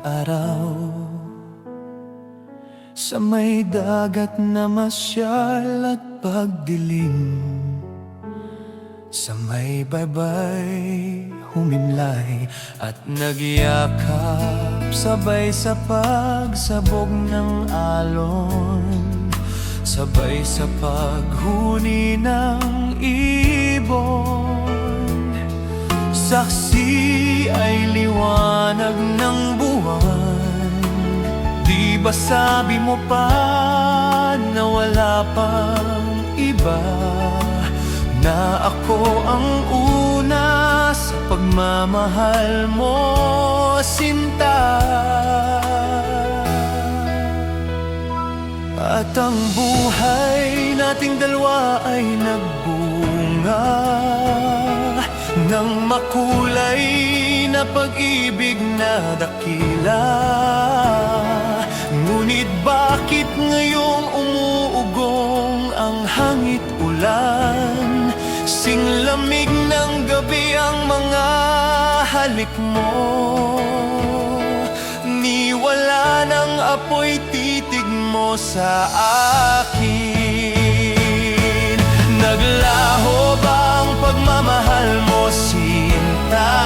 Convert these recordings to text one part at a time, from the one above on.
araw, sa may dagat na masyal at pagdilim, sa may baybay humimlay at nagyakap, sabay sa pagsabog ng alon, sabay sa paghuni ng ibon. Saksi ay liwanag ng buwan. Di ba sabi mo pa na wala pang iba, na ako ang una sa pagmamahal mo, sinta? At ang buhay nating dalawa ay nagbunga ng makulay na pag-ibig na dakila. Ngunit bakit ngayong umuugong ang hangit ulan? Singlamig ng gabi ang mga halik mo. Niwala ng apoy titig mo sa akin. Naglaho ba ang pagmamahal mo, sinta?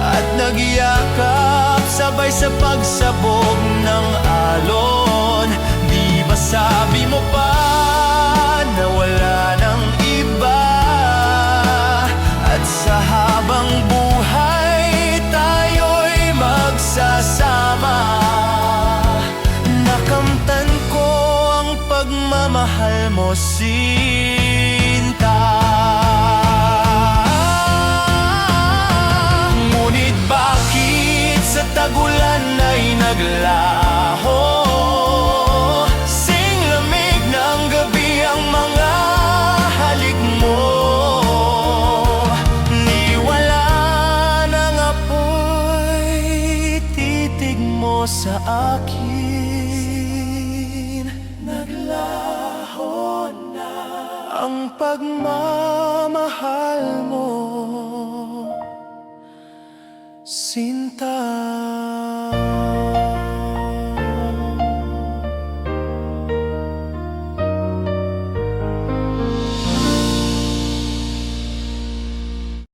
At nagyakap sabay sa pagsabog ng alon. Di ba sabi mo pa na wala nang iba? At sa habang buhay tayo'y magsasama. Nakamtan ko ang pagmamahal mo, sinta. Ngunit bakit sa tagulan ay naglaho? Singlamig ng gabi ang mga halik mo. Niwala ng apoy titig mo sa akin. Naglaho na ang pagmamahal mo, sinta.